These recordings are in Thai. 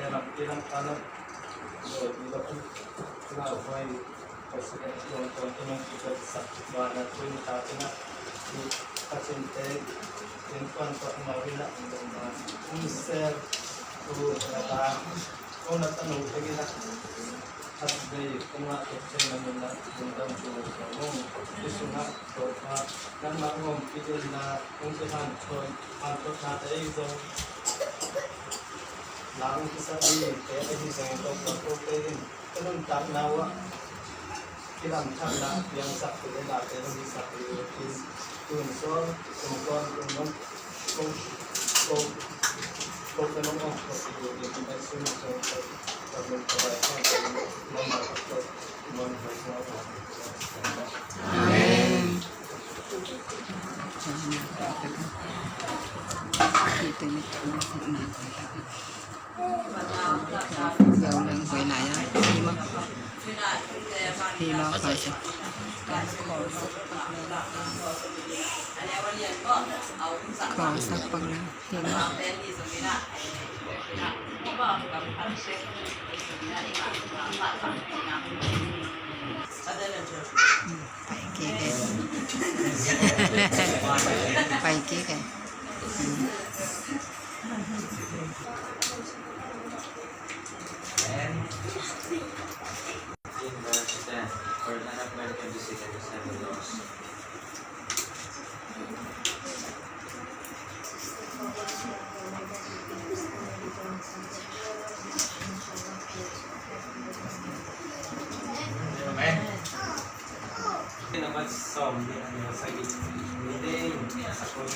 dalam dalam dalam kalau kau presiden yang kita sabana tu kita di pasente yang kuantum mawila Mister tu ada kau nak tahu lagi nak ada kena option mana tentang tu kamu isunah tu dan maklum itu na untuk hantu nanti itu lalu kita di kayak ini saya tahu ini kan tak nawa kita nak yang satu adalah yang bisa diunsur kemudian kemudian kita susun dầu lên quay lại á thì mà phải chứ có sắc bằng nào thì nó phải kia kìa phải kia kìa for development can be seen as seven laws. Dapat som yang sakit ini sakit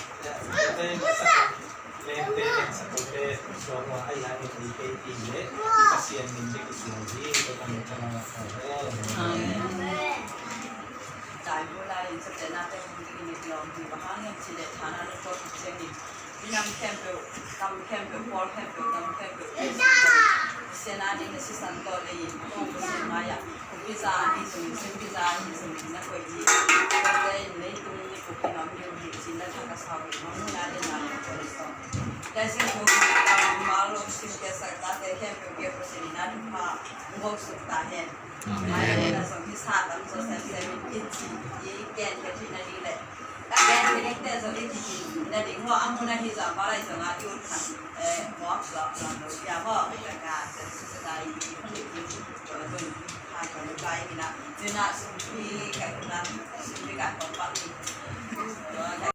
lente sakit semua ayah ini ini pasien ini kesini ketemu sama Tại bữa nay sẽ đến nay tôi cũng đi làm thì bà hàng em chỉ để thằng nào nó tốt thì đi năm campbell tam campbell four campbell tam campbell sẽ là đi cái sản phẩm này không có gì mà ya cũng bây giờ đi dùng bây giờ đi dùng nó có gì cái này lấy tung đi cũng làm nhiều gì chỉ là thằng cái sao nó muốn làm đến làm cho nó xongแต่สิ่งที่เรามาลงสิ่งที่สักการะแค่เพียงแค่ประสิทธินั้นพาบุกสุดตาเห็นไม่ได้เราส่งที่ศาสตร์เราส่งเซนต์อินทรีย์แกนที่นั่นนี่แหละแกนที่นี่แต่ส่วนที่จริงนั่นเองว่าอันนั้นที่จะมาอะไรส่งอายุขันหมอกเราอยากว่าเป็นการเป็นสุดท้ายที่คนที่ตัวตนหายไปไกลนี่นะจีน่าสิ่งที่การนั้นสิ่งที่การปฏิบัติ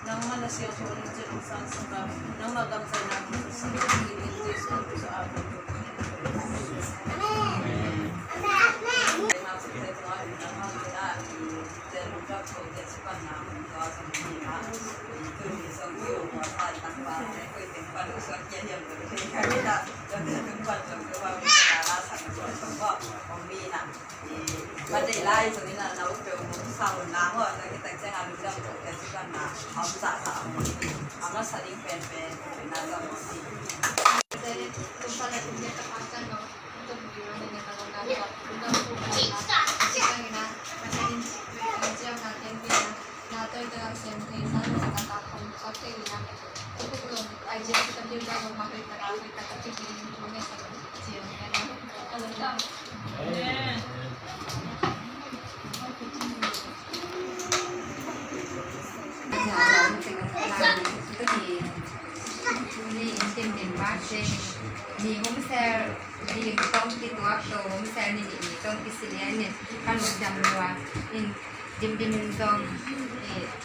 nang malasya ko ulit sa isang saka nang magamsay namin sa sinigilin sa amin. Vấn lai cho nên là nấu kiểu sau nắng rồi cái tách sẽ làm được trong cái sự cần là ấm dạ nó sẽ đi phèn là làm gì dari tempat yang punya tempatkan no untuk bagaimana dengan tanggungan untuk kita macam natin pina nato ito ang siyempre sa nakatakon sa tingin na ito kulong ay dyan kita juga makita kita katigilin mo na sa siya alam lang cái gì đi tìm tìm bác trên đi hôm sau đi trong cái tua show hôm sau đi trong cái sự kiện này kan jam dua in jam trong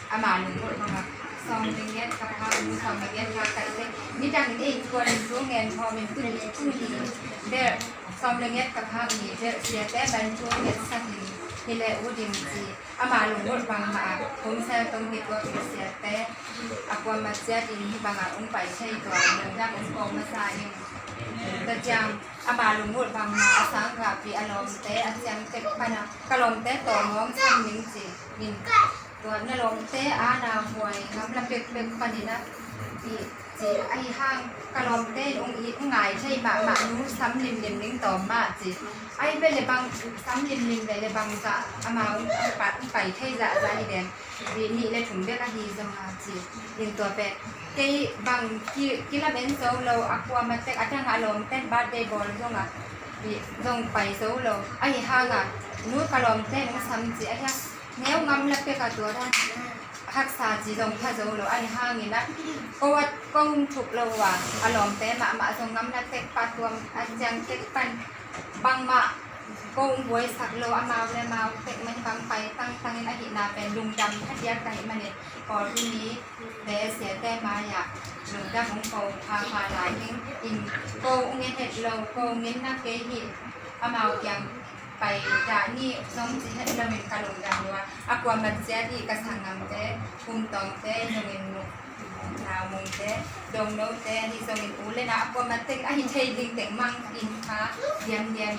ama lungkot mga song lên ghét cặp hoa mu song lên ghét hoa cậy thế mi đang đi quần xuống ngàn hoa mình cứ đi cũng đi để song lên ghét cặp hoa gì để sẽ té bàn xuống ghét sang thì lệ u điểm gì mà lùng một bằng mà cũng sẽต้องมีตัวเป็นเสียแต่ความมาเสียดีที่บางองค์ไปใช่ตัวหนึ่งจากองค์กรมาสายยังแต่จำมาลงหมดบางมาสังกับปีอารมณ์แต่อาจารย์เก็บปัญหากระลมแต่ต่อน้องช่างนิ่งจีนินตัวนลมแต่อาณาหวยน้ำละเป็นปัญหาปีจีไอห้างกระลมแต่องค์อีกง่ายใช่มานู้ซ้ำริมนิ่งต่อมาจีไอ้เป็นเลยบางซ้ำริมเลยบางจะมาปัดไปใช่จะอะไรเด่นนี่เลยถึงได้ละดีจังมาจียิงตัวเป็ดcái bằng kila bên số lâu aqua mà tết ở trong hà lồng tết birthday ball xong à bị dòng bảy số lâu ai hang à núi cả lồng tết nó sắm chỉ ai nếu ngâm là cái cả tuổi đó hắc xà chỉ dòng hai số lâu ai hang gì đó con chụp lâu à lồng tết mà dòng ngâm là tết ba tuần anh chàng tết pan băng mà con vui sạc lâu mà lên mà tết mình băng phải tăng lên ai hiện làเป็นลุงดำทัดยักษ์กันมาเนี่ยก่อนที่นี้แต่เสียแต่มาอยากลุงดำของโกพามาหลายยิ่งอินโกเงี้ยเห็ดเราโกเงี้ยนักเกหิมาอย่างไปจากนี่น้องจีให้เราเป็นการลุงดำว่าความมันเสียที่กระสังงามแต่ภูมิตองแต่เราเป็นนาวมงแต่ดงโน้แต่ที่เราเป็นอูเลยนะความมันเต็งไอ้เชยดิงเต็งมังอินค่ะเดียมเนี่ย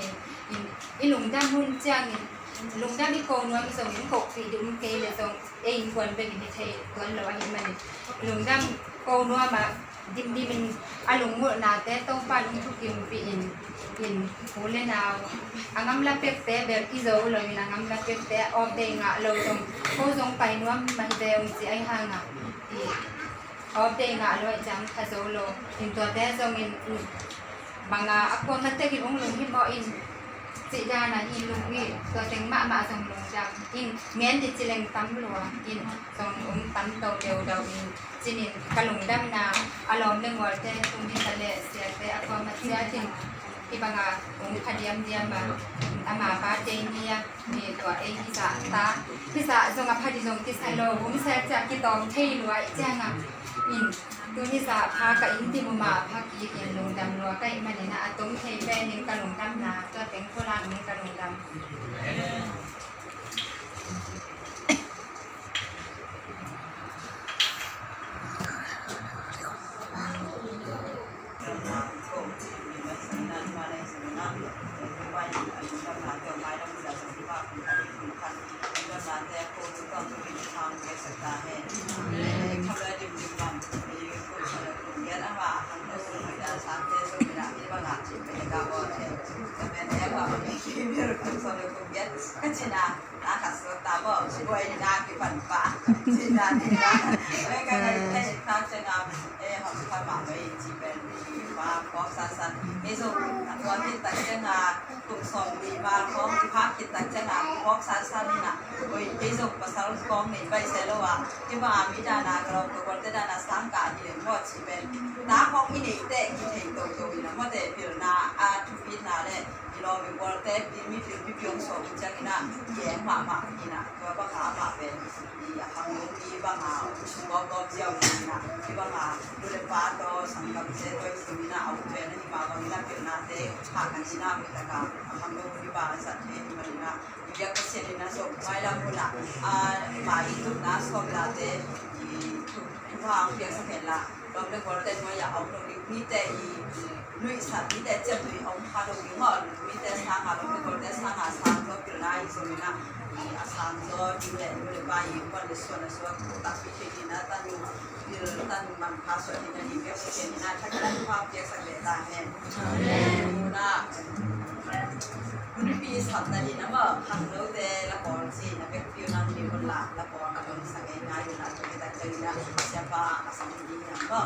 อีลุงดำหุ่นเจียงลุงดำที่โกนว่ามีส่งยิงกบปีดุมเกเลยส่งเองควรเป็นอินเทย์ควรเราเห็นมันลุงดำโกนว่ามาดิมเป็นลุงหมดนาแต่ต้องฟ้าลุงทุกยิมปีอินหูเล่นเอางำละเป็ดแต่แบบที่เราเลยนะงำละเป็ดแต่ออกเด้งเราส่งโกส่งไปนัวมันเดียวสิไอ้ห่างออกเด้งเลยจังถ้าเราอินตัวแต่ส่งอินบางความมันเต็งองลุงที่บอกอินสิดานะอินลุงวิตัวเต็งมาส่งลงจากอินเงี้ยดิจิเลงตั้มรัวอินส่งตั้มโตเดียวเดาอินจินินกะลุงดำนาอารมณ์เรื่องวัดแต่ตรงนี้ทะเลเสียแต่ความมันเสียจริงที่บางองค์ขเดียมมาป้าเจนี่มีตัวเองที่สะตาที่สะส่งอภัยส่งที่ใส่โลผมเสียจากที่ตองเที่รวยแจ้งอินตัวที่สะพากับอินที่มาพากีเย็นลงดำรัวใกล้มาเนี่ยนะตรงเทแป้ยังกะลุงดำนาตัวเต็งโคราชนี่กะลุงดำtục sòng đi ba có phát hiện tại chân là có sát sát đi nè, rồi ví dụ mà sao con mình bay xe lâu à, nhưng mà mình đã là rồi tôi còn tới là sáng cả thì mọi chỉ bên đá không mình để tệ thì thấy tôi là có thể biểu là chụp phim là đấy, thì lo mình còn tệ thì mình film sổ mình chắc là dễ mà thì nè, rồi bác hạ mà về thì hàng lúc đi bác hạ có gieo thì nè, thì bác hạ đưa lên phá to sang cầm xe tôi thì mình nào về nên mà bằng là biểu là tệ hạ cái gì nào mình đã cả hàng lúc đi bà sát thế thì mình là dia kesini nasok malam pula mai itu nasok late di tuang biasa kena dom le kor ten moya au no mi te i lui sa mi te chem lui au ha do mi ngol mi te sa ha dom le kor te sa ha sa do pilai so mina asam do di le le bai ko le so na so ta pi ke na tan tan man kha so ni ni ke ke ni na ta ka pa biasa le ta he naปีสัปดาห์นี้นะว่าทำแล้วแต่ละครสินะเป็นฟิวนั้นมีคนละละครกับคนสังเกตง่ายอยู่นะจะเป็นแต่เจอนะเสียบ้าสังเกตดีนะก็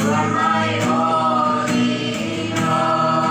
You are my all in all.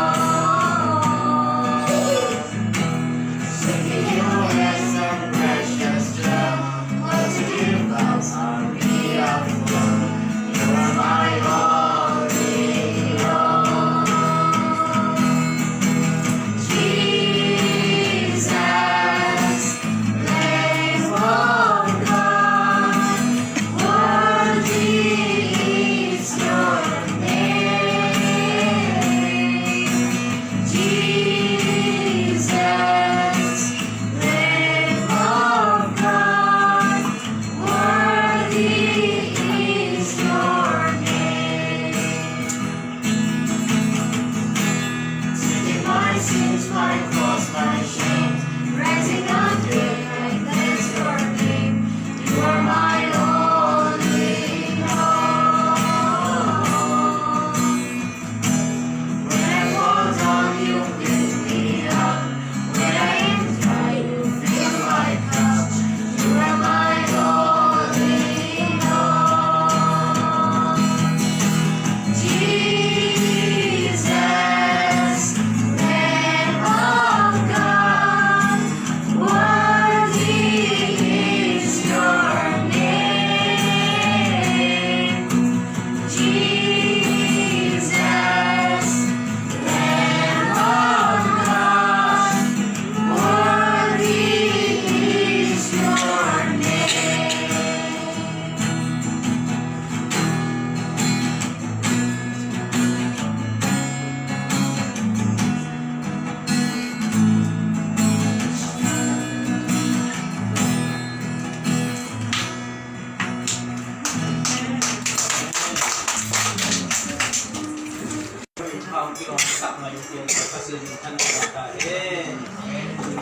พี่น้องกลับมาอยู่ที่ภาษีท่านต่างๆนี่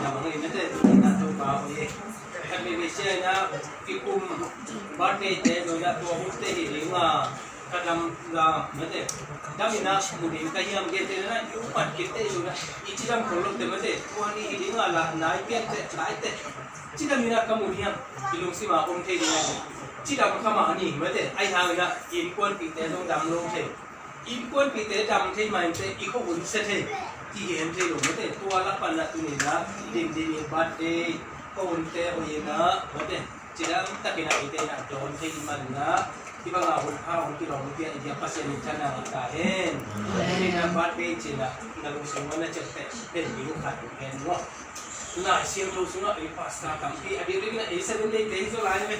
นะมันไม่ได้ที่นั่นตัวบ่าวเองท่านไม่ได้เชื่อนะที่คุมบัดเดย์เดี๋ยวตัวหุ่นเตะหิงอ่ะกำลังเราไม่ได้ดามินะมุนีก็ยังเกตนะอยู่ปัดกิตอยู่นะอีจิรัมคนลงเตะไม่ได้ตัวนี้หิงอ่ะละนายเพียงเตะนายเตะจิดามินะก็มุนียังกิลุงสิมาอมเทดีนะจิดามันเข้ามาอันนี้ไม่ได้ไอ้ทางนะอินควนปีเตะลงดำลงเทอินควนปีเตะดำเทมันเตะอีกคนเสเทที่เห็นเทลงไม่ได้ตัวละปันละตัวนี้นะดินบัดเดย์ก็อุ่นเตะโอ้ยนะไม่ได้จิดามตะกินะอีเตะนะโดนเทมันนะที่บางเราหุ่นผ้าหุ่นที่เราเปลี่ยนอีกภาษาหนึ่งชั้นอะไรกันเห็นนี่นะบัดเดย์จินะนักสงฆ์นั่นจะเป็นมีลูกค้าเห็นว่าน่าเสียงเราสุนัขอีภาษาคำที่อดีตนี่นะอีสันเดย์เดย์สุดท้ายไหม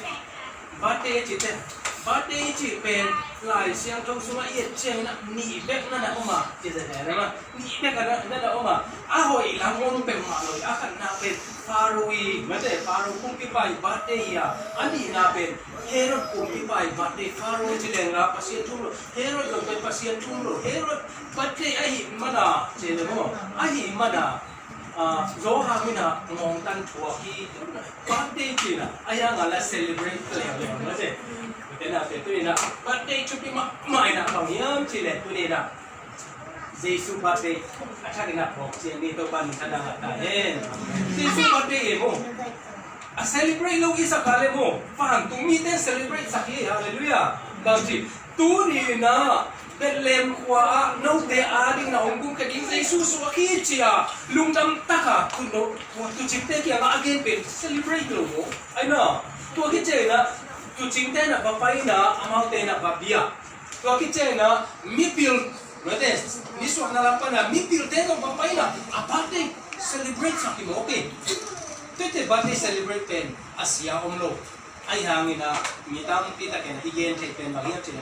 บัดเดย์จิตบัดเดย์จิเป็นหลายเสียงเราสุนัขเอียดเชียงนะนี่เบ็กนั่นนะออกมาจิตจะเห็นไหมนี่เบ็กนั่นนะออกมาอ้าวอีหลังมันเป็นมาเลยอากันน่าเป็นฟาโรอีไม่ใช่ฟาโรคุมพิบายบัดเดย์อ่ะอันนี้น่าเป็นเฮโรดคุมพิบายบัดเดย์ฟาโรจิเลงรับภาษาทุ่งเฮโรดก็เป็นภาษาทุ่งเฮโรดบัดเดย์ไอ้มันอ่ะเจริญมั้งไอ้มันอ่ะโจฮามินะมองตันทัวร์ที่บัดเดย์จีน่ะไอ้ยังอะไรเซเลบรตเลยไม่ใช่เป็นอะไรตัวนี้นะบัดเดย์ชุดนี้มาไม่นะเขาเนี่ยจีเลยตัวนี้นะเยซูบัดเดย์อาจารย์นะบอกเสียงนี้ตัวบันทัดดังอะไรเห็นเยซูบัดเดย์มั้งcelebrate ลูกอีสักอะไรมั้งฟังตุ้มีเต้น celebrate สักทีฮาเลลูยาบางทีตัวนี้นะเป็นเลมขวาโน้ตเดอาดิ้งนะองค์กุมกระดิ่งเยซูสวากิจยาลุงดำตะกะคุณโน้ตจิตเตกี่ยงอาเกนเป็น celebrate ลูกไอ้น่ะตัวคิดเจนะตัวจริงเต้นะแบบไปนะอามาเต้นะแบบเบียตัวคิดเจนะมีพิลนั่นเองนี่ส่วนนั้นละปนะมีพิลเต้นะแบบไปนะอาบัดเด celebrate สักทีมั้งโอเคตัวเต้บัดเด celebrate เป็นอาเซียอมโลไอ้หางนี่นะมีตามที่ตะเกียงที่เย็นที่เป็นบางอย่างเช่น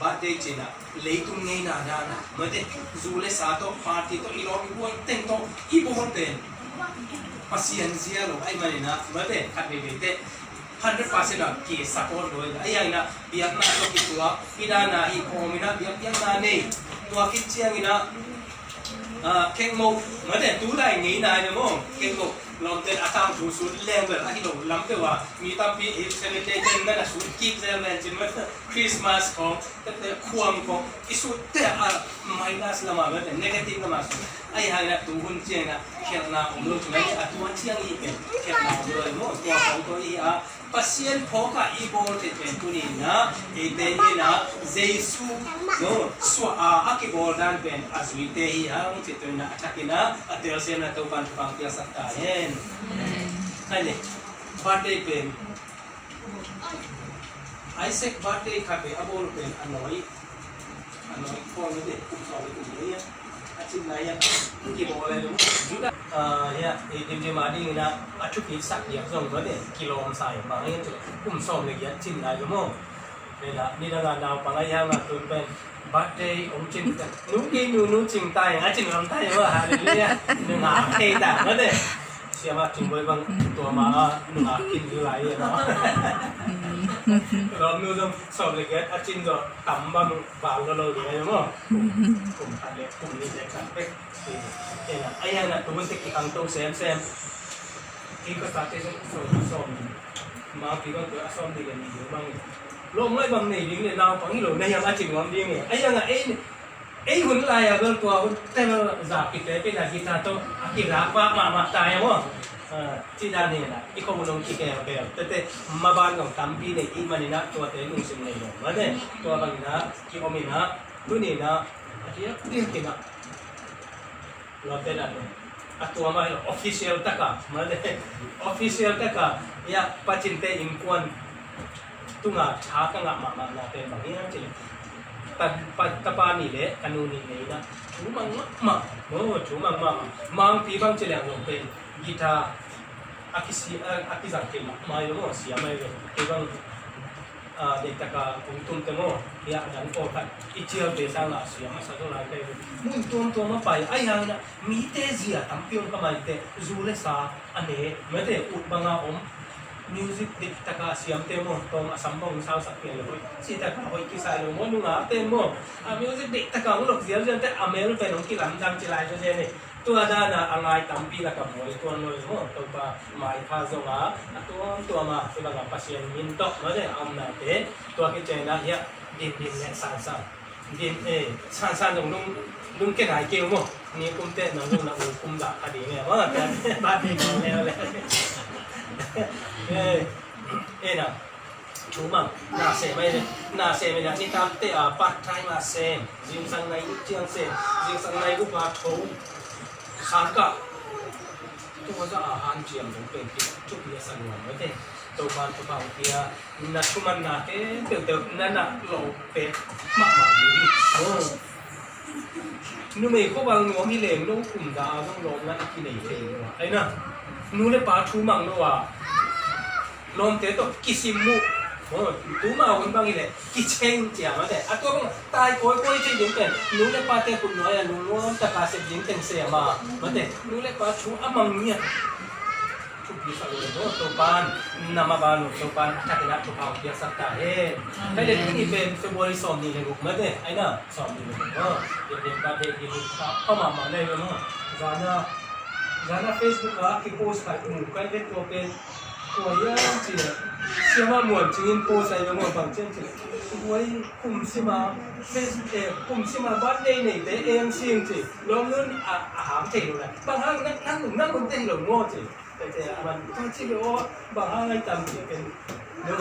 บัดเดย์เช่นเลยตุ้งเงินนาดานะเมื่อเด็กจูเลสาโต้ปาร์ตี้โต้อีโร่อีบัวเต็งโต้อีบัวเต็งภาษาอังกฤษเราไอ้มันนะเมื่อเด็กขัดเด็กเด็ก100% นะที่ support ด้วยไอ้ยังนะเบียกนะตัวคิดตัวอีด้านนะอีโคมินะเบียกยังนะเนี่ยตัวคิดเชียงนะเข่งโมเมื่อเด็กตัวได้เงินนายเนี่ยมั้งเข่งโมลองเดินอาตามดูสุดแรงแบบที่เราล้ำไปว่ามีตามปีอีกเซเลเตชันนั่นนะสุดกิ๊กเซเลนจินมันคริสต์มาสของแต่ความของอีสุดแต่minus ละมาแบบเนกาทีฟละมาสุดไอ้ห่างนะตัวหุ่นเชียงนะเขียนนะผมรู้ใช่ไหมตัวเชียงอีเป็นเขียนนะเลยมั้งตัวของตัวอีปัสยันพอกอีโบลที่เป็นตัวนี้นะไอ้เดนี่นะเยซูโน่สวาอากิโบลดันเป็นอาสวิเตฮีฮะมุจิตตัวนี้นะชักกินะอัตเตอร์เซนะตัวบันฟังเตียสักตาเห็นไอ้เนี่ยบัดเดย์เป็นไอเซกบัดเดย์ขับไปอาโบลเป็นอันน้อยคนไม่ได้คุ้มครองไม่ถูกเลยอาชีพไหนยังกี่โมอะไรรู้จุดเนี่ยทีมเจมาดีนะอาชุกิสักอย่างส่งมาเนี่ยกิโลใส่บางอย่างจุดคุ้มครองเลยยังชิ้นไหนก็มั่งเนี่ยนะนี่เราดาวปังไอ้ยังมาตัวเป็นบัดเดย์องค์จินต์นู้กินนู้จิงตายอาจินลำตายว่าฮาเลลูยาหนึ่งหาเทต่างมาเนี่ยเชื่อว่าจิงบอยบางตัวมาหนึ่งหากินอยู่ไรเนาะเราดูตรงสอบเลยแกอาจินก็ทำบางบางก็เราดีเลยมั้งกลุ่มอะไรกลุ่มนี้จะกันเป็นเนี่ยไอ้ยังนะตัวมันติดกับตัวเซมที่ก็ตัดที่สอบมาพี่ก็ตัวสอบดีกันนี่เยอะบ้างลงเลยบางนี่ดิ้งเนี่ยเราฟังนี่หลงในยังอาจินความดิ้งเนี่ยไอ้ยังอ่ะไอ้หุ่นลายอ่ะก็ตัวแต่เราจากกิจเป็นอาชีพตัวกิจรักมาตายมั้งที่ด้านนี้นะอีกคนนึงที่แกแบบแต่มาบ้านของตั้มปีเนี่ยอีมันนี่นะตัวเต็มนุ่งสิ่งไหนเนาะมาเนี่ยตัวบางนะที่อมีนะตัวนี้นะที่เรื่องที่นะเราเต็มอะไรตัวมาออฟฟิเชียลตะกะมาเนี่ยออฟฟิเชียลตะกะya pacinte inkuan tunga chaka nga mama natin bangyan sila tapani le kanuni ne na chumang ma no chumang ma mang tibang sila ng pen gita akizang kila mayo mo siya mayo ibang data ka puntum temo ya dan ko ka ichiel desa na siya masado la kay muntum to mapay ay hang na mite zia tampion ka maite zule sa ane mete ut mga music dik taka siam te mo tom asambong sao sak pe lo si ta ka hoi ki sai lo mo nu nga te mo music dik taka mo lok zial jan te amel pe nong ki lam dam chi lai jo je ne tua da na angai tampi la ka moi tua noi mo to pa mai kha zo nga tua ma se ba ga pasien min to ma de am na te tua ki che na ya din din ne san san din san san dong lung ke nai keu mo ni kum te nong lung na kum da ka di me ma ta ba di mo le le na chú măng na xe mày nè đi tam tê à bắt thay mà xem riêng sang này chiang xem riêng sang này cũng bắt thấu khán cả tôi có à han chiang cũngเป็นchút bia sang ngoài mới thế tôi ban tôi bảo kia na chú măng na cái từ na lộเป็ดmà đi nu mày có bằng ngõ mi lềng nó cùng đá trong lồng na cái này thế ấy nè nu le pa chú măng nó à lom thế to kisimu tú mà vẫn bằng cái cái chen chả mà thế, tôi cũng tai coi chơi những cái, nú lấy ba thế cũng nói là nú tất cả sẽ những cái xe mà thế, nú lấy ba chú amang nhỉ, chú biết sao rồi, tôi ban, nằm ban, tôi ban, chắc là chú học biết sao cả hết, cái đấy thì bên tôi bôi xòm đi lên gục mà thế, ấy nè, xòm đi lên gục, để ba thế thì không mà này rồi mà, ra Facebook á, cái post phải cũng cái viết tôi bên tôi chỉ xem mà muốn chỉ in post này muốn bằng chân chỉ tôi cùng xem mà Facebook cùng xem mà bắt đây này để em xem chỉ lo luôn hám thể rồi bằng hàng năng cũng tên rồi ngô chỉแต่มันต้องชี้ไปว่าบางอะไรจำเป็นเรื่อง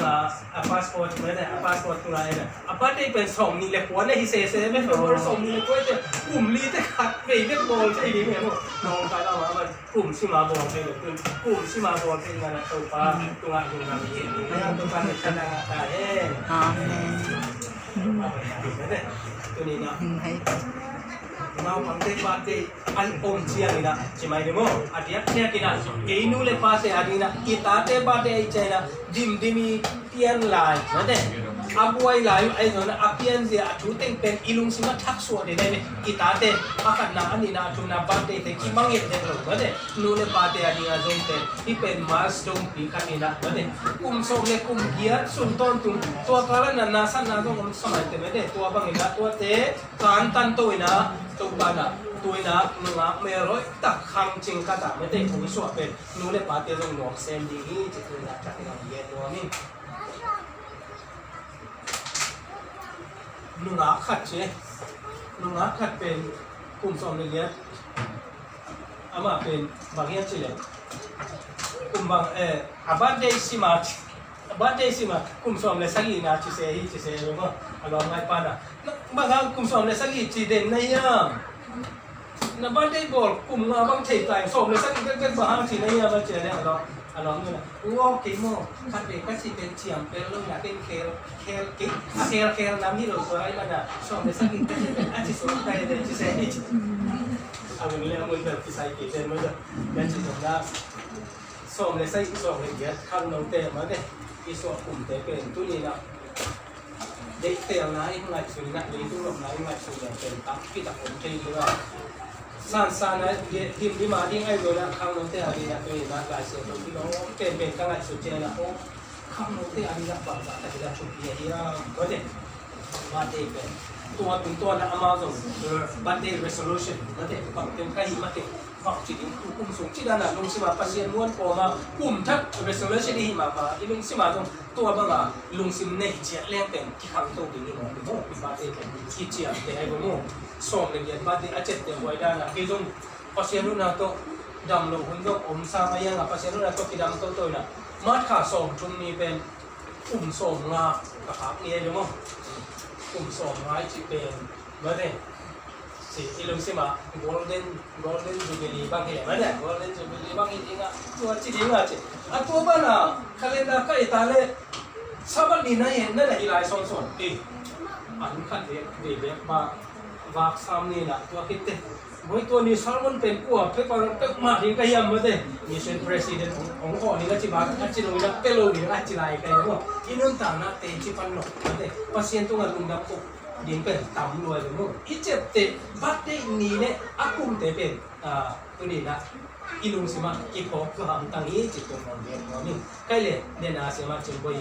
พาสปอร์ตไม่ได้พาสปอร์ตตัวอะไรเนี่ยพาสได้เป็นส่งนี่แหละหัวในฮิเซเซไม่เป็นว่าส่งนี่เลยก็จะกลุ่มลีแต่ขัดไปเรียกบอลใช่ไหมเนี่ยน้องไปแล้วมันกลุ่มชิมาบอลใช่หรือกลุ่มชิมาบอลเป็นงานตัวปลาตัวงานเก่งนี่ตัวปลาเป็นชนะได้เองตัวนี้นะmau pangte pate an om chiang ina chimai demo atia tia kina keinu le pase adina kitate pate ai chena dim dimi pian lai mate abuai lai ai zona apian zia thu teng pen ilung sima thak so de ne kitate pakat na anina thu na pate te kimang ye de ro mate nu le pate adina zong te hi pen milestone pi kanina mate kum so le kum kia sun ton tum to kala na na san na zo om samai te mate to bang ina to te kan tan to inaตัวบ้านตัวน่ะมึงอ่ะไม่ร้อยตักขังจริงก็ได้ไม่ได้คุยสวดเป็นนู้นเลยปาเตี้ยตรงหนวกเซนดีนี่จะคือน่ะจักรยานเย็นตัวนี้นุ่งอ่ะขัดเช่นุ่งอ่ะขัดเป็นกลุ่มสองเลยอามาเป็นบางอย่างเฉลี่ยกลุ่มบางบ้านเดซิมาบ้านเดซิมากลุ่มสองเลยสักยี่น่ะชิเซ่รู้มั้ยอารมณ์ไม่ปานอ่ะบางกลุ่มสองเลยสักยี่จีเด่นในยังนะบ้านได้บอกกลุ่มบางเทใจสองเลยสักยี่ก็บางทีในยังมาเจอเนี่ยอารมณ์นี่นะว้าวกี่โมงคัดเป็นก็สิเป็นเฉียงเป็นเรื่องอยากเป็นเคลน้ำที่เราสวยมันอ่ะสองเลยสักยี่ก็จะเป็นอาชีพสวยได้เลยชิเซ่เอาเรื่องมันแบบที่ใส่กี่เซนมันจะเป็นสิ่งที่น่าสองเลยสักสองเลยเยอะข้างน้องเตะมาเนี่ยอีส่วนกลุ่มเตะเป็นตัวนี้นะเด็กเตะนะไอ้ไงสุนัขเลี้ยงตัวเราไอ้ไงสุนัขเป็นตั้งที่ตักผมเทียว่าสั้นนะที่มาที่ไอ้ตัวนั้นข้างน้องเตะอะไรนะตัวนี้นะหลายเสียตัวที่น้องเป็นข้างไอ้สุดเจนะโอ้ข้างน้องเตะอะไรนะบางแต่ที่เราชุดเดียวก็เด็กมาเตะเป็นตัวถึงตัวนะ Amazon birthday resolution ก็เด็กฝั่งเต็มใกล้มาเตะฝั่งจีนกลุ่มสูงที่ด้านหน้าลงสิมาพัศน์ม้วนออกมากลุ่มทัก resolution ที่มาอีลงสิมาตรงตัวบ้างลงสิมเนี่ยเจียเลี้ยงเป็นที่ข้างตัวดีนี่มั้งเป็นโม่เป็นบาเต้เป็นที่เจียแต่ไอ้โม่ส่งเรียนบาเต้อาจจะเต็มไว้ด้านหน้าที่ตรงพัศน์นู้นนะตัวดำลงหุ่นก็อมซามายังพัศน์นู้นนะตัวที่ดำตัวน่ะมาดขาส่งตรงนี้เป็นกลุ่มส่งงากับหางเนี่ยใช่มั้งกลุ่มส่งไม้ที่เป็นเมื่อเนี่ยสิอีลุงสิมา golden jubilee บางทีอะไรเนี่ย golden jubilee บางทีจริงอ่ะตัวจริงอ่ะจีตัวบ้านอ่ะ calendar ก็ไอ้ตาเล่สาบันนี้นั่นเองนั่นแหละอีไลน์ส่วนอีอันขัดเด็กมาวักซ้ำนี่นะตัวคิดเต้เมื่อตัวนี้สามันเป็นกัวเพื่อมาถึงก็ยังไม่ได้มีเซนประธานของข้อนี้ก็จีบาอาจิโนวินาเปโลนี่อาจิไลกันว่าอีนั่นต่างนะเตจิปันหนกไม่ได้พัศน์ตัวลุงดับปุ๊บยิงเป็นต่ำรวยเลยมั้งอีเจ็บเตะบัดได้นี่เนี่ยอากุมเตะเป็น ตัวนี้นะอีลุงสิมาอีพอก็หามตั้งนี้จิตตรงนั้นเดียวนี่ใกล้เลยเดนอาเซียมาจุดบ่อย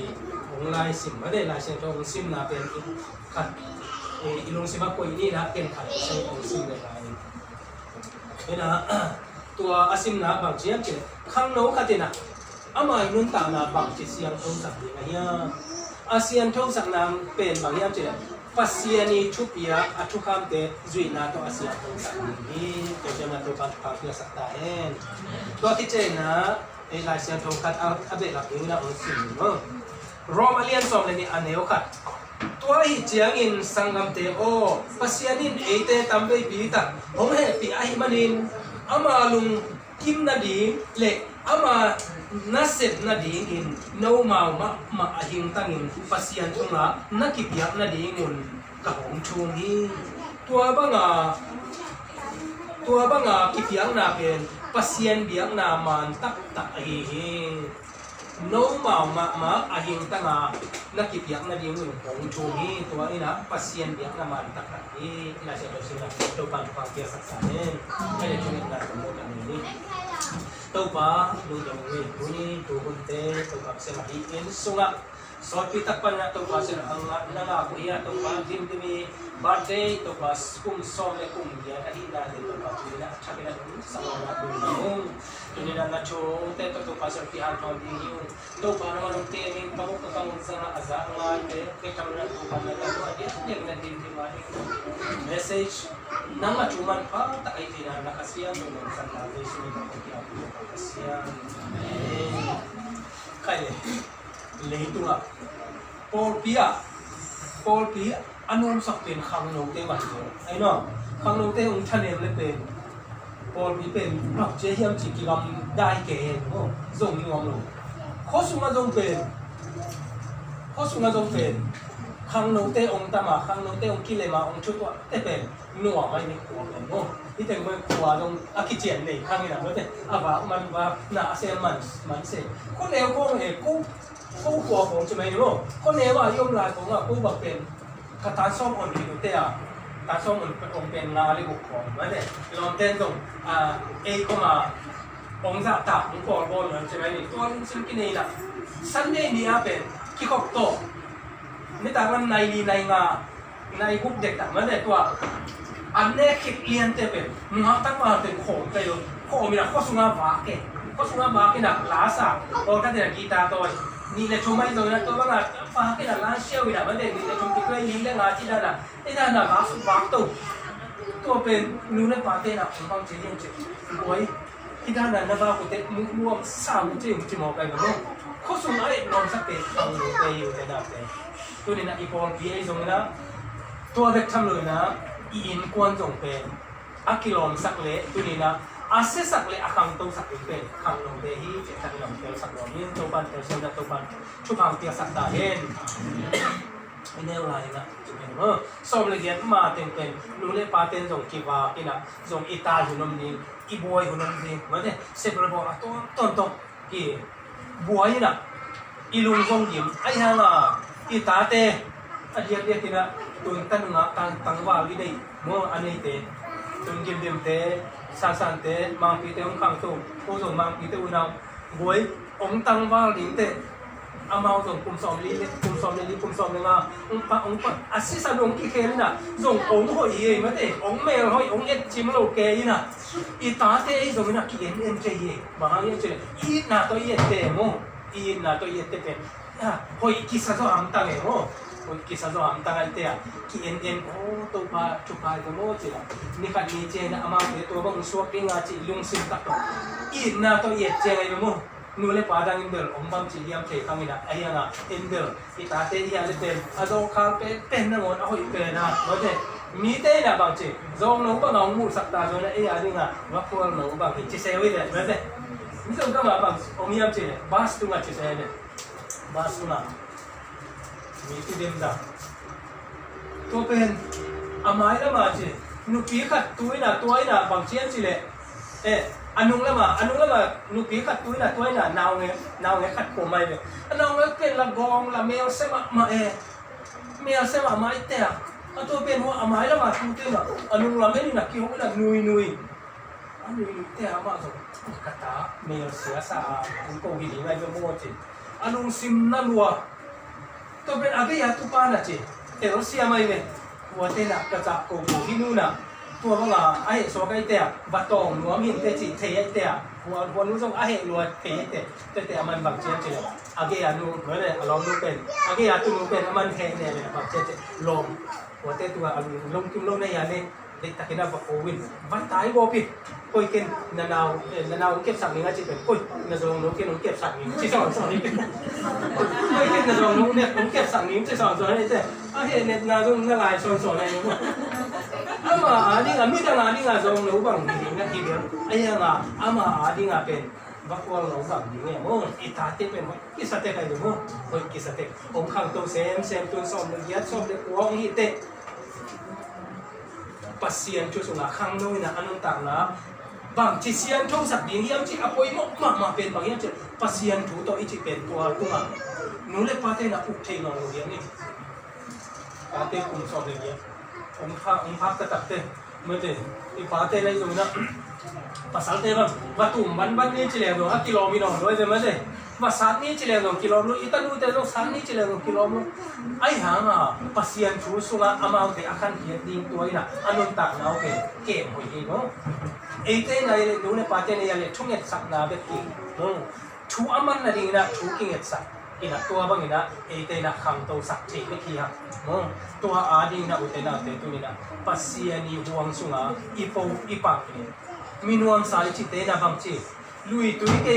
องไลซิมมาได้ลายเส้นตรงซิมนาเป็นขัดอีลุงสิมาคุยนี่นะเป็นขัดใช้องซิมเลยลายนี่นะตัวอาซิมนะบางเจียบเจข้างโน้ขัดนะอามาอินุนตานะบางจิตเสียงทุ่งสักนี่นะอาเซียนทุ่งสักน้ำเป็นบางอย่างเจPasiani chupia atukam te zui na to asia to sakni to jana to pat pakya saktaen to ti chena e la sia to kat abe la ina on sim no rom alien som le ni aneo khat to hi chiang in sangam te o pasianin e te tambe bi ta hom he pi a hi manin ama lung kim na di le ama naset na ding in no mau ma ahing tangin pasian thunga nakipyak na ding un ka hong chung hi tua banga kipyak na pen pasian biak na man tak tak hi no mau ma ahing tanga nakipyak na ding un hong chung hi tua ina pasian biak na man tak tak hi la sia to pan pa kia saksanen ai chung na mo ta ni tau pa lu jong we puni tu hunte tau pa se mahi in sunga so pita pa na tau pa se ang na ko ya tau pa dim dimi birthday tau pa kum so le kum ya ka hinda de tau pa pila chakina sa na du yung tuni na cho te tau pa se pi han tau di yung tau pa na manong te ning pa ko ka sa na aza nga te ke kam na tau pa na tau ya ni na din di ma message nang machuman pa ta ai tina nakasiyan tau sa na de sini ko ki Kasihan, kaya leito nga. Paul Pia, anong saktin kang note man ko? Ay no, kang note ang channel le pen. Paul Pia pen, rak jehiyam chikigam dai ke no, zong ngom lo. Kosunga zong pen, kang note ang tama, kang note ang kilema ang chutwa, te pen, nuwa may ni ko no. Ito yung kuha ng akityan na hangin na natin. Aba, man ba na ase man se. Kung leo ko kung kuha ko sa may mo. Kung leo yung lahat ko nga kung bakit katasom on dito tayo. Tasom on pen na ligo ko. Mane, yung tendong ko ma ong sa ta ng ko sa may ni. Tuwan simkin na Sunday niya pen kikok to. Ni tangan naililay nga naikuk dek ta. Mane, tuwaอันนี้คิดเรียนเต็มเป็นมึงเอาตั้งมาถึงโขมไปเลยโขมมีนะข้อสุงาบาเกะข้อสุงาบาเกะนะลาสาตอนท่านเด็กกีตาร์ตัวนี่เลยชมไม่ตัวนะตัวว่าฟ้าเกะนะลาเชี่ยวอีนะมันเด็กนี่เลยชมที่เคยลิ้นเรื่องอาชีพนะที่นั่นนะบาสุบาตัวเป็นรู้ในปาเต้นะผมฟังเสียงเจ็บโอ้ยที่นั่นนะบาคุเตมุกรวมสามจิมอไปกันเนาะข้อสุงาเนี่ยนอนสักเป็นฟังอยู่ไปอยู่แต่ดับแต่ตัวนี้นะอีพอลพีไอตรงนะตัวเด็กทำเลยนะอินกวนจงเป็นอากิลอมสักเละตัวนี้นะอาเซสักเละอาคังตัวสักเป็นคังลงเดฮีเจตันลงเตลสักลงยินตัวบันเตลเซนตัวบันชุบหางเตียสักตาเห็นไม่แน่อะไรนะจุดเป็นสมเลยเดียนมาเต็มเป็นรู้เลยปาเต็นจงกีวากินะจงอิตาหุ่นนมนี้อีบวยหุ่นนมนี้มันเนี่ยเซประบอกตัวต้นกี่บวยนะอีลุงจงยิ้มไอ้ห่างอ่ะอีตาเตะอันเดียกินะตุนตันงะตังว่าวิได้โมอันนี้เตตุนกิมเดียมเตสันเตมังปีเตองขังตุโอส่งมังปีเตอุณาบวยองตังว่าลิงเตอามาส่งคุมสอมลีคุมสอมเลยงาองปะอาศิสันองกี่เคลนะส่งองหอยเย่มาเตองเมลหอยองเอ็ดจิมโลเกยนะอีตาเตอีส่งนะกี่เอ็นเจเย่บางอย่างเจอีน่าตัวเย่เตโมอีน่าตัวเย่เตเป็นหอยกิสะโซอัมตังเอโมKisah tu am tangan dia, kian tu pa cukai tu mo cila. Ni kan ni cina amam itu bang suap ingat cilung sintak tu. Ina tu ye cina itu mo. Nule padang indel, ombang ciliam cek kami na ayah na indel. Kita teh dia letem, ado karpet pen na mo, aku ikan na, macam mi teh na bang cek. Zong nong bang nong mur sakta zona ayah ni nga, wakual nong bang cisewi deh, macam. Misal kamu bang, omiam cek, bas tu nga cisewi deh, bas tu nga. Itu dia dah. Tu pen, amai lama je. Nupi kat tuai na bang cian cile. Anung lama, nupi kat tuai na, nau nge kat komai le. Anung nge pen la gong la mel sema ma ite. Atau pen ho amai lama tu na. Anung lama ni nak kihong na nui. อันนี้แต่อามาส่งกระตาเมียเสียสาคุณโกวิลีไงเป็นโมจิอันนุ่งซิมนั่นวัวตัวเป็นอะไรยาตุปานะจิแต่เราเสียไม่เป็นวัวเตนะกระจับโกโกที่นู่นน่ะตัวว่าไอ้สวกไอ้เตะบัดตองหัวมินเตจิเทไอ้เตะหัวนู้นส่งไอ้รัวเทไอ้เตะแต่มันบางเจ้าจิอะไรยานู่นเหมือนเลยลองดูเป็นอะไรยาตุนู่นเป็นมันเทเนี่ยเลยบางเจ้าลมหัวเตะตัวอะไรลมกินลมในยาเนี่ยเด็กตะกี้น่ะบอกโอวินวันตายบ่ผิดคุยกันนานๆเก็บสักนิดก็จะเป็นคุยนาจงน้องเก็บน้องเก็บสักนิดที่สอนนี่เป็นคุยกันนาจงน้องเนี่ยน้องเก็บสักนิดที่สอนนี่แต่เห็นเนี่ยนาจงน่าลายสอนอะไรนู้นอามาดีงามีแต่งานดีงาจงน้องบางทีนะทีเดียวไอ้ยังอามาดีงาเป็นบักวางน้องบางทีเนี่ยมั้งอีตาเตเป็นว่ากิสเตกันอยู่มั้งคุยกิสเตผมข้างตัวเซมตัวสอนเลียดสอนเล็กวางฮิเตปัสเซียนช่วยส่งหาข้างโน้นนะอันนั้นต่างนะบางที่เซียนช่องสักดีนี่ยังที่อภัยมาเป็นบางอย่างจะปัสเซียนถูตัวอีกเป็นตัวนู้นเลยปาเต้นะอุกเทนองเรียนนี่ปาเต้คุมสอบเรียนผมพักกระตับเต้เมื่อเต้ที่ปาเต้เลยตรงนั้นภาษาเต้บ้างว่าตุ่มบันนี่เฉลี่ยตัวกิโลมิโนด้วยใช่ไหมเต้ว่าสัตว์นี่เฉลี่ยตัวกิโลมิโนอีตันนู้นเต้ต้องสัตว์นี่เฉลี่ยตัวกิโลมิโนไอ้ห่างปัสเซียนช่วยส่งหาอามาเต้อาการเกียรติตัวนี้นะอันนั้นต่างนะโอเคเกมหอยเนาะเอเต้ในนู้นเนี่ยปาเต้เนี่ยเลยทุ่งเงินสักนาแบบนี้ชูอามันนะดีนะชูกิ่งเงินสักอินะตัวบางอินะเอเต้นะคำโตสักเช็คไม่ขี้ฮะตัวอาดีนะอุเต้นะเต้ตัวนี้นะปัสเซียนีห่วงส่งหาอีโปอีปากเนี่ยมีนวมสายจิตเต้นะบางทีลุยตุยเก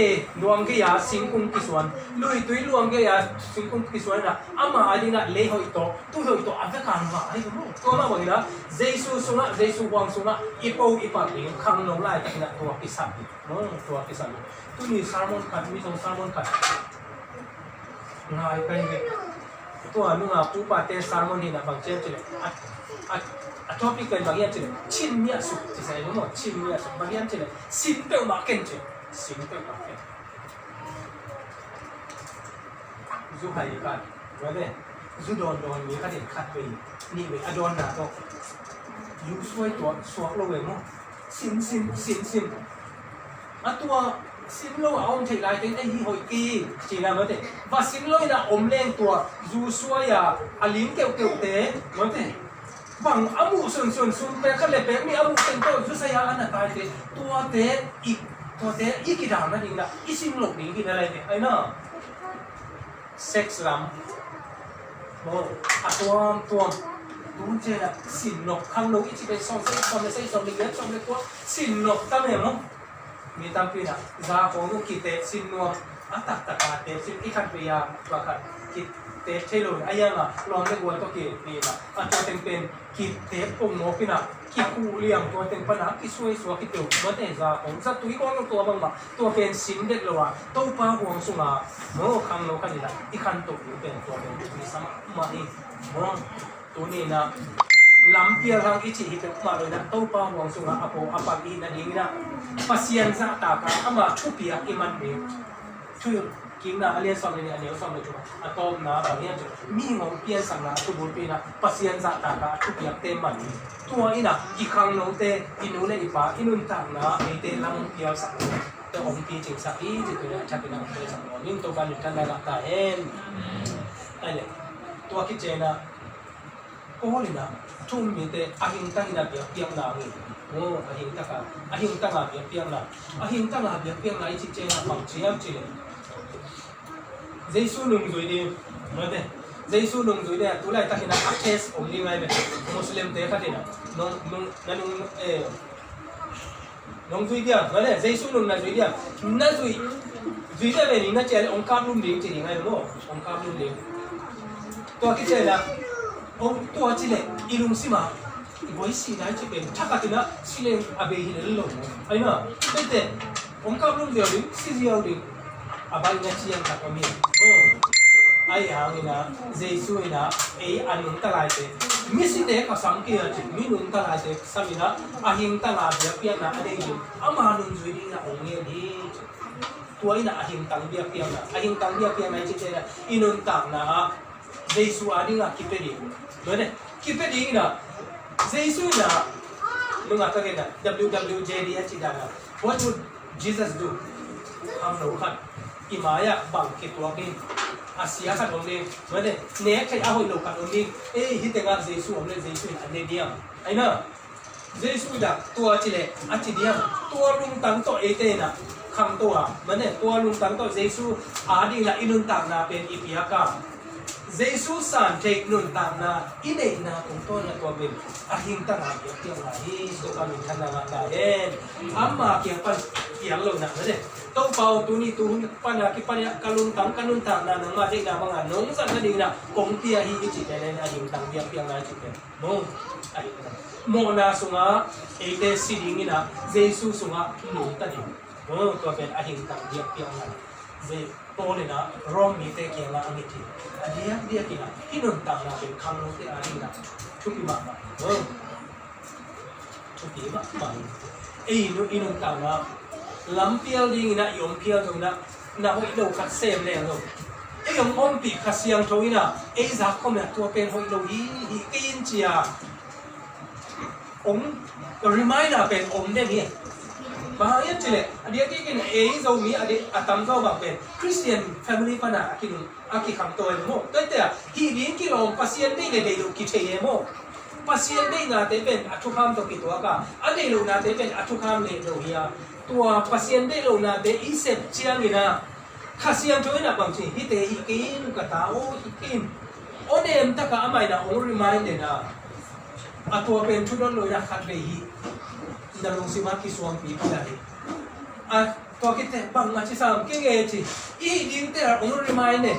นวมเกียสิงคุงกิสวนลุยตุยลวมเกียสิงคุงกิสวนนะอามาอาดีนะเลี้ยหอยโตตู้หอยโตอันตรการว่าไอ้ตัวตัวมาบางอินะเจสุส่งหาเจสุห่วงส่งหาอีโปอีปากเนี่ยคำน้องไล่ตะกี้นะตัวกิสับตัวกิสับตัวนี้ซาร์มอนคัดมีสองซาร์มอนคัดง่ายไปเลยตัวนู้นผู้ปาเต้ซาร์มอนนี่นะบางเจ้าเลยท็อปิกเป็นบางอย่างเลยชิมเนี่ยสุดที่ใส่รู้หมดชิมเนี่ยสุดบางอย่างเลยซิมเปิลมาร์เก็ตเลยซิมเปิลมาร์เก็ตจูไฮกันว่าเนี่ยจูโดนมีกันเด็กขัดไปนี่เว้ยอโดนนะตัวยูสวยตัวสวกเราเว้ยมั้งซิมตัวซิมโลเอาใช้ลายเต็นไอ้ยี่ห้อกีจีน่ะมั้งเต้ว่าซิมโลน่ะอมเล่งตัวยูสวยอาลิ้นเกี่ยวเต้มั้งเต้บางอามูส่วนเป็นกันเลยเป็นมีอามูเป็นตัวยูสยาอันนั้นตายเต้ตัวเต้อีกกี่ด่านนั่นเองนะอีซิมโลนี่กี่อะไรเต้ไอ้น่ะเซ็กซ์ลัมโอ้ตัวดูเจน่ะสินนกข้างโลกอีกที่เป็นซ้อมไม่ใช่ซ้อมเล็กซ้อมเล็กกว่าสินนกตั้งเนี่ยมั้งมีตั้งปีน่ะจะของลูกกิเตสินนัวตักเตสินอีขันเปียว่าขันกิเตเชลุนไอ้ยังลองเล็กวัวตัวกินี่นะตัวเป็นกิเตปุ่มโนกิน่ะกิคูเลี้ยงตัวเป็นปัญหากิสวยกิเตวมันแต่จะของสัตว์ตัวที่ก้อนตัวบางมาตัวเป็นสินเด็กเลยว่าตัวป้าห่วงสุนัขโม่ข้างโลกันนี่นะอีขันตัวเป็นตัวเป็นมีสมาธิตัวนี้นะลำเพียรังอิจิฮิตมาเลยนะตัวป้าห่วงสุนัขอโปอปักอินะดีนะปัสยันซาตากาอามาชุบเปียกิมันเดียวช่วยกินนะอะไรสอนเนี่ยเนี่ยสอนเลยจุ๊บตอมนะบางอย่างจุ๊บมีงงเปียสังนะชุบบุญปีนะปัสยันซาตากาชุบเปียเต็มมันตัวอีนะอีครั้งน้องเตอินูเลยอีป้าอินุนต่างนะไอเตลำเปียสังแต่องค์ปีจิงสักอีจิตัวเนี่ยชักเป็นองค์เปียสังยิ่งตัวกันอยู่กันได้ละตาเอ็นไอ้เนี่ยตัวคิดเจนะโอ้เลยนะทุ่มมีแต่อาหิงตั้งนะเปียกนาเลยอาหิงตั้งนะเปียกนาอาหิงตั้งนะเปียกนาอีจิเจนะฟังเชียมจีเจสุนุ่งจุยดีมาเด้เจสุนุ่งจุยเด้ตุลาตั้งนะอักเสบองค์นี้ไงเบ้มุสลิมเตะกันนะน้องจุยเดียมาเด้เจสุนุ่งนะจุยเดียนั่นจุยเด้เว้ยนี่นะเจ้าองค์การลุ่มดิ้งจีนี่ไงเบ้องค์การลุ่มดิ้งตัวคิดเจนะตัวจีเล่อีลุงสิมาบ่อยสินะจีเป็นชักกันนะสิเล่อาเบหินเลยลงไอ้น่ะแต่องค์การลุ่มเดียวดิสิเดียวดิอาบายเนี่ยเชียงกับมีไอ้หางนี่นะเจสุนี่นะไอ้อันนุ่งตะไลเตมิสิเดก็สังเกตจีมีนุ่งตะไลเตสามีนะอาหิงตะลาเบียเปียนะอะไรอยู่อามานุ่งจุยดีนะองค์นี้ดีตัวนี้นะอาหิงตังเบียเปียนะอาหิงตังเบียเปียนะจีเจนะอินุนตังนะเจสุอาดินะคิดไปดีเมื่อเนี่ยคิดไปดีนะเจสุนะ nung ata kena WWJD chidana what would Jesus do am lo khat imaya bang kitwakin Asia kan omni mane ne khai a hoi lo kan omni hitenga Jesu omle Jesu ane diam aina Jesu da tua chile achi diam tua lung tang to ete na kham to a mane tua lung tang to Jesu adi la inun tang na pen ipiaka Jesu san take nun tang na ine na kung to na tua ben ahing tang a piang la hi so kami kana nga ka en amma kiang pan kiang lo na mane tau pau tu ni tu pana ki pana kalun tang na nang ma de na mga nong sa na ding na kong tia hi chi te na ahing tang biang piang na chi te no ai mo na sunga ete siding ina Jesu sunga no ta ni to ben ahing tang biang piang na je to le na rom mi te ke la ani ti dia ki na hinun tang na ben khang no te ani na chuki ma ma chuki ma ma no inun tang na lam pial ding na yom pial dong na hoi lo khat sem le lo yom om pi khasiang thoi na za kom na to pen hoi lo hi kin chia om reminder pen om de ni bahaya chile adia ki kin zo mi adi atam zo ba pen Christian family pa na aki kham to mo toi te hi din ki rom pasien de le lo ki theye mo pasien de na te pen athu kham to ki to ka ade lo na te pen athu kham le lo ya tua pasien de lo na de isep chiang ina khasiang thoi na bang chi hi te hi kin ka ta o hi kin onem ta ka amai na o remind na atua pen thu don lo na khat ve hi dalong si Maki suang pi pa dai to ki te bang ma chi sam ke ge chi I ding te o remind ne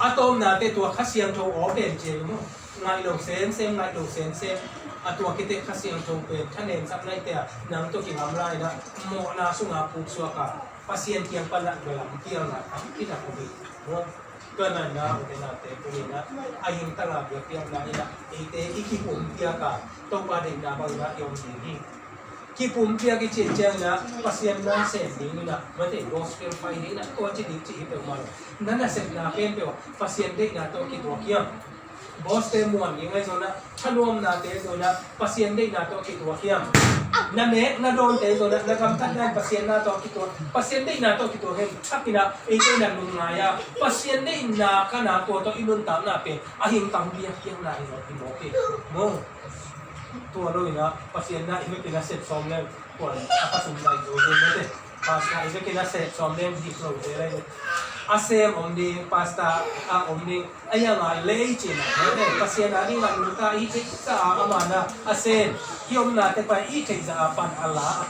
atom na te tua khasiang tho o pen che mo ngai lo sen ngai lo sen atua ki te khasiang tho pen thanen sak nai te nang to ki ngam lai na mo na sunga pu suaka pasien kiang pala dalam kiang na kita ko bi mo kana na o te na te ko na ayung tanga bi kiang na ina ite ikipum pia ka to pa de na ba na yong ni kipum pia ki chen chang na pasien na sen ding na mate gospel fai ni na ko chi dik chi pe ma na na sen na pen pe pasien de na to ki to kiang boss te muan yang ai zona thanom na te zona pasien de na to ki to kiang na ne na don te zona na kam tan na pasien na to ki to pasien de na to ki to hen thakina e te na lung nga ya pasien de na kana to inun ta na pe ahing tang bia kiang na i mo ke mo tua lo ina pasien na ibe kina set som le ko apa sum lai do de pas na ibe kina set som le di pro de le asem omding pasta omding ayanga le chi na de pasien na ni ma lu ta I sa amana asen yom na te pa I te za pan ala